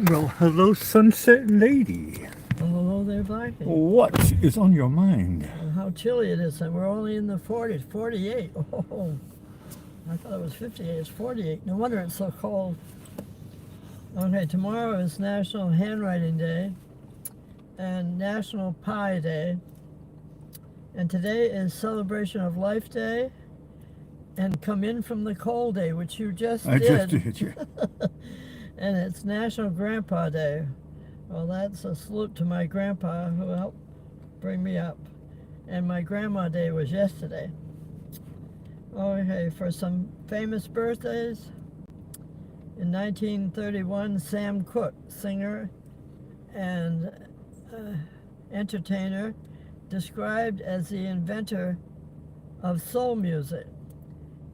Well, hello, Sunset Lady. Well, hello there, Blackie. What is on your mind? How chilly it is, and we're only in the 40s, 48. Oh, I thought it was 58. It's 48. No wonder it's so cold. Okay, tomorrow is National Handwriting Day and National Pie Day. And today is Celebration of Life Day and Come In From the Cold Day, which you just did. I just did, yeah. And it's National Grandpa Day. Well, that's a salute to my grandpa who helped bring me up. And my Grandma Day was yesterday. Okay, for some famous birthdays. In 1931, Sam Cooke, singer and entertainer, described as the inventor of soul music.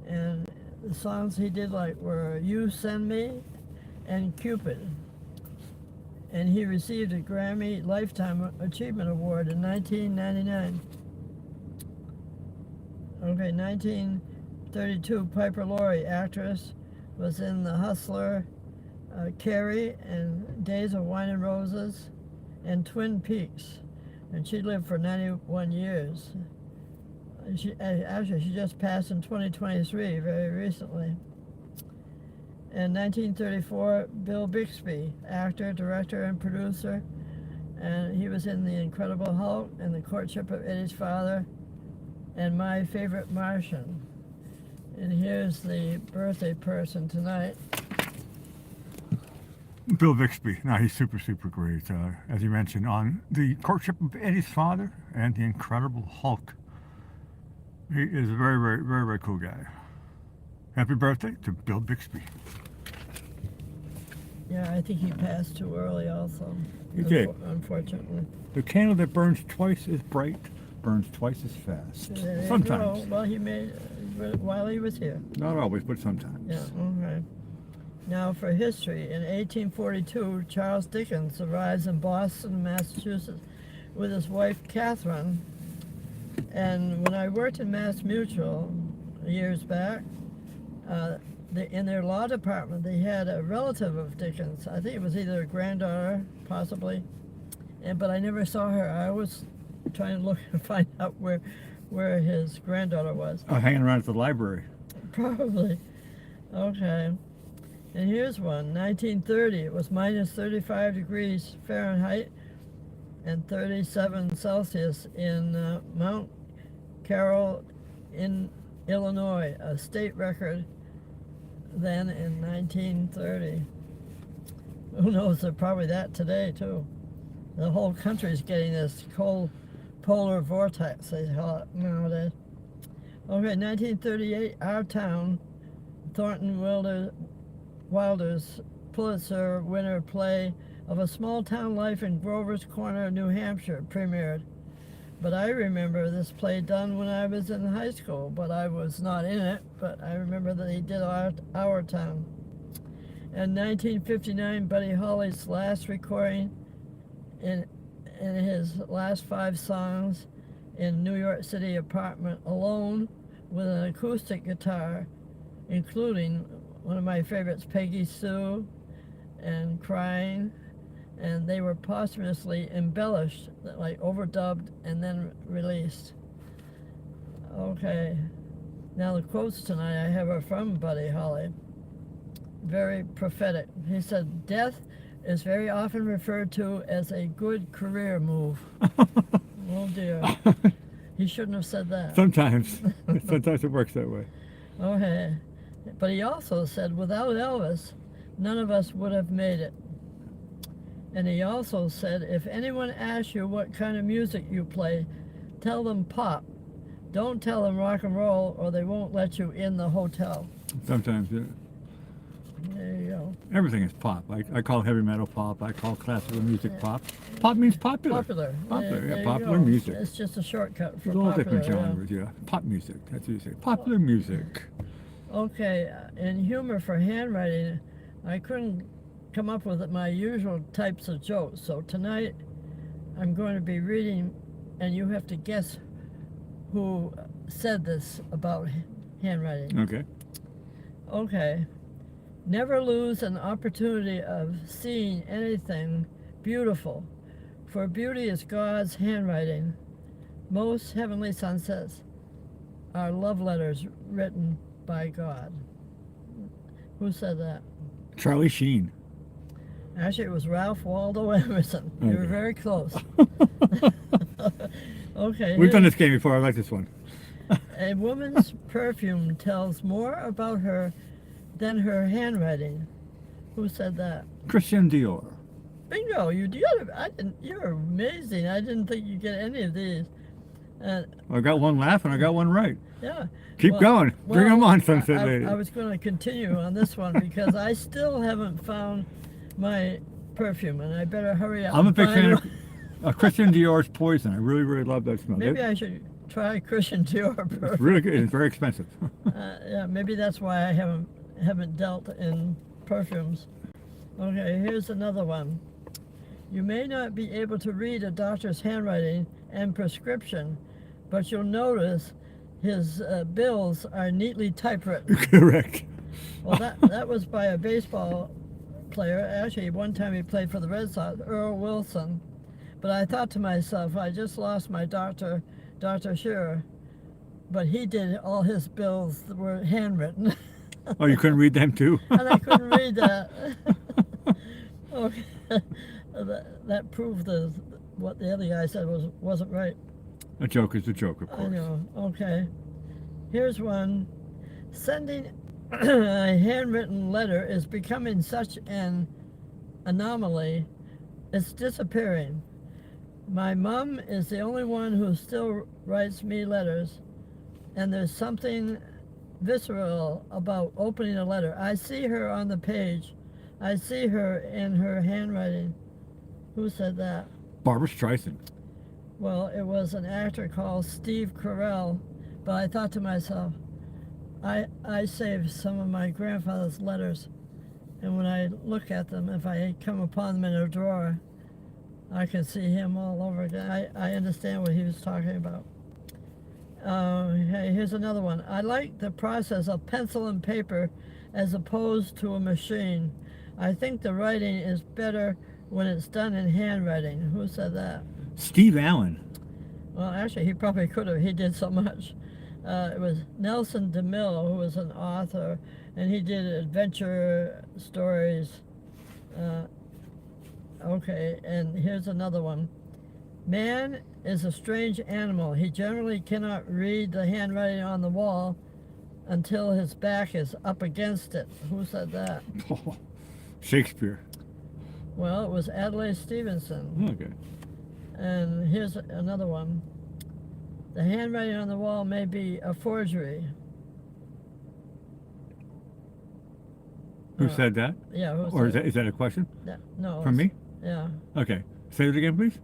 And the songs he did were You Send Me and Cupid. And he received a Grammy Lifetime Achievement Award in 1999. Okay, 1932, Piper Laurie, actress, was in The Hustler, Carrie, and Days of Wine and Roses, and Twin Peaks. And she lived for 91 years. She just passed in 2023, very recently. In 1934, Bill Bixby, actor, director, and producer, and he was in The Incredible Hulk and The Courtship of Eddie's Father, and My Favorite Martian. And here's the birthday person tonight. Bill Bixby. Now, he's super, super great. As you mentioned, on The Courtship of Eddie's Father and The Incredible Hulk. He is a very, very, very, very cool guy. Happy birthday to Bill Bixby. Yeah, I think he passed too early also. He did. Unfortunately. The candle that burns twice as bright burns twice as fast. There Sometimes. you go. Well, he made while he was here. Not always, but sometimes. Yeah, okay. Now for history. In 1842, Charles Dickens arrives in Boston, Massachusetts with his wife, Catherine. And when I worked in Mass Mutual years back, in their law department, they had a relative of Dickens. I think it was either a granddaughter, possibly, but I never saw her. I was trying to look and find out where his granddaughter was. Oh, hanging around at the library. Probably. Okay. And here's one. 1930. It was minus 35 degrees Fahrenheit and 37 Celsius in Mount Carroll in Illinois, a state record then in 1930. Who knows, they're probably that today too. The whole country's getting this cold polar vortex, they call it nowadays. Okay, 1938, Our Town, Thornton Wilder's Pulitzer winner play of a small town life in Grover's Corner, New Hampshire, premiered. But I remember this play done when I was in high school, but I was not in it, but I remember that he did Our Town. In 1959, Buddy Holly's last recording in his last 5 songs in New York City apartment alone with an acoustic guitar, including one of my favorites, Peggy Sue and Crying. And they were posthumously embellished, like overdubbed and then released. Okay, now the quotes tonight I have are from Buddy Holly. Very prophetic. He said, "Death is very often referred to as a good career move." Oh dear. He shouldn't have said that. Sometimes. Sometimes it works that way. Okay. But he also said, without Elvis, none of us would have made it. And he also said, if anyone asks you what kind of music you play, tell them pop. Don't tell them rock and roll, or they won't let you in the hotel. Sometimes, yeah. There you go. Everything is pop. I call heavy metal pop. I call classical music pop. Pop means popular. Popular. Popular, There yeah, you popular go. music. It's just a shortcut for There's all popular. different genres, yeah. Pop music, that's what you say. Popular music. Okay, in humor for handwriting, I couldn't come up with my usual types of jokes. So tonight, I'm going to be reading, and you have to guess who said this about handwriting. Okay. Okay. Never lose an opportunity of seeing anything beautiful, for beauty is God's handwriting. Most heavenly sunsets are love letters written by God. Who said that? Charlie Sheen. Actually, it was Ralph Waldo Emerson. You were Okay. very close. Okay. We've done this game before. I like this one. A woman's perfume tells more about her than her handwriting. Who said that? Christian Dior. Bingo! You're amazing. I didn't think you'd get any of these. I got one laugh and I got one right. Yeah. Keep going. Bring them on, Sunset I Lady. was going to continue on this one because I still haven't found my perfume, and I better hurry up. I'm a and big find fan it. of Christian Dior's Poison. I really, really love that smell. Maybe I should try Christian Dior perfume. It's really good. It's very expensive. Yeah, maybe that's why I haven't dealt in perfumes. Okay, here's another one. You may not be able to read a doctor's handwriting and prescription, but you'll notice his bills are neatly typewritten. Correct. Well, that was by a baseball player. Actually, one time he played for the Red Sox, Earl Wilson. But I thought to myself, I just lost my doctor, Dr. Shearer, but he did all his bills that were handwritten. Oh, you couldn't read them too? And I couldn't read that. Okay. That proved what the other guy said wasn't right. A joke is a joke, of I course. know. Okay. Here's one. Sending a handwritten letter is becoming such an anomaly. It's disappearing. My mom is the only one who still writes me letters, and there's something visceral about opening a letter. I see her on the page. I see her in her handwriting. Who said that? Barbara Streisand. Well, it was an actor called Steve Carell, but I thought to myself, I saved some of my grandfather's letters, and when I look at them, if I come upon them in a drawer, I can see him all over again. I understand what he was talking about. Hey, here's another one. I like the process of pencil and paper as opposed to a machine. I think the writing is better when it's done in handwriting. Who said that? Steve Allen. Well, actually, he probably could have. He did so much. It was Nelson DeMille, who was an author, and he did adventure stories. Okay, and here's another one. Man is a strange animal. He generally cannot read the handwriting on the wall until his back is up against it. Who said that? Oh, Shakespeare. Well, it was Adlai Stevenson. Okay. And here's another one. The handwriting on the wall may be a forgery. Who said that? Yeah, who Or said is that a question? that? No. From me? Yeah. Okay. Say it again, please.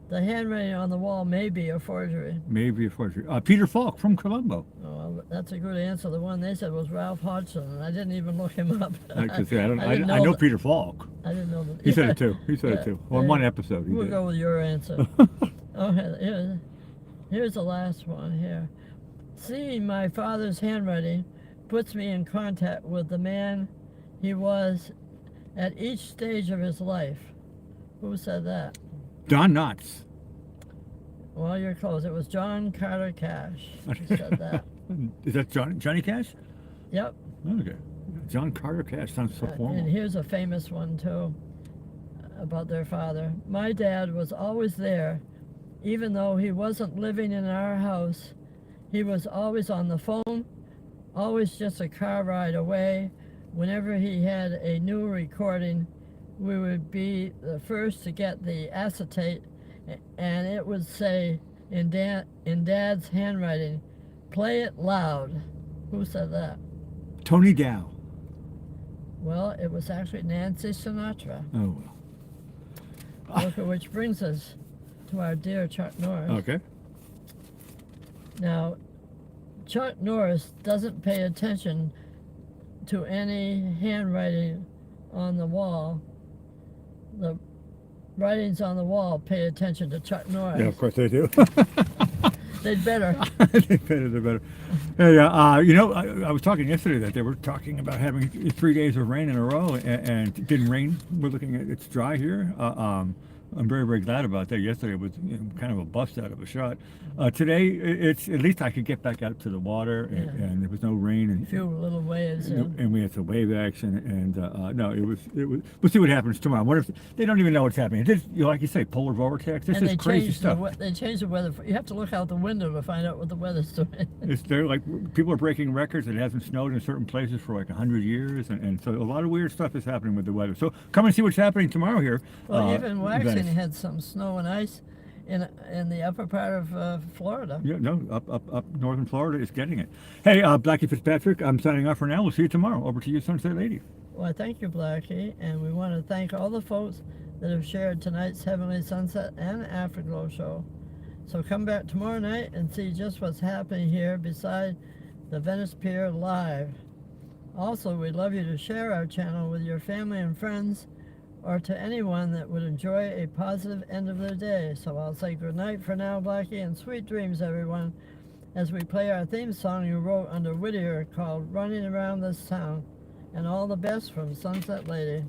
The handwriting on the wall may be a forgery. Maybe a forgery. Peter Falk from Colombo. Oh, well, that's a good answer. The one they said was Ralph Hodgson, and I didn't even look him up. I didn't know that- Peter Falk. I didn't know that. He said it too. He said it too. On one episode, he We'll did. go with your answer. Okay, here's the last one here. Seeing my father's handwriting puts me in contact with the man he was at each stage of his life. Who said that? Don Knotts. Well, you're close. It was John Carter Cash who said that. Is that Johnny Cash? Yep. Okay. John Carter Cash sounds so And formal. here's a famous one, too, about their father. My dad was always there. Even though he wasn't living in our house, he was always on the phone, always just a car ride away. Whenever he had a new recording, we would be the first to get the acetate, and it would say in Dad's handwriting, "Play it loud." Who said that? Tony Dow. Well, it was actually Nancy Sinatra. Oh, well. Okay, which brings us to our dear Chuck Norris. Okay. Now, Chuck Norris doesn't pay attention to any handwriting on the wall. The writings on the wall pay attention to Chuck Norris. Yeah, of course they do. They'd better. They're better. They're better. Hey, I was talking yesterday that they were talking about having 3 days of rain in a row, and it didn't rain. We're looking at it's dry here. I'm very, very glad about that. Yesterday was kind of a bust out of a shot. Today, it's at least I could get back out to the water, and there was no rain. And A few little waves. and we had some wave action, and no, it was. We'll see what happens tomorrow. What if they don't even know what's happening? This, like you say, polar vortex. This And is crazy stuff. They changed the weather. You have to look out the window to find out what the weather's doing. They're like people are breaking records. It hasn't snowed in certain places for like 100 years, and so a lot of weird stuff is happening with the weather. So come and see what's happening tomorrow here. Well, even Waxing Venice. had some snow and ice in the upper part of Florida. Yeah, no, up northern Florida is getting it. Hey, Blackie Fitzpatrick, I'm signing off for now. We'll see you tomorrow. Over to you, Sunset Lady. Well, thank you, Blackie, and we want to thank all the folks that have shared tonight's Heavenly Sunset and Afterglow show. So come back tomorrow night and see just what's happening here beside the Venice Pier live. Also, we'd love you to share our channel with your family and friends, or to anyone that would enjoy a positive end of their day. So I'll say good night for now, Blackie, and sweet dreams, everyone, as we play our theme song you wrote under Whittier called Running Around This Town. And all the best from Sunset Lady.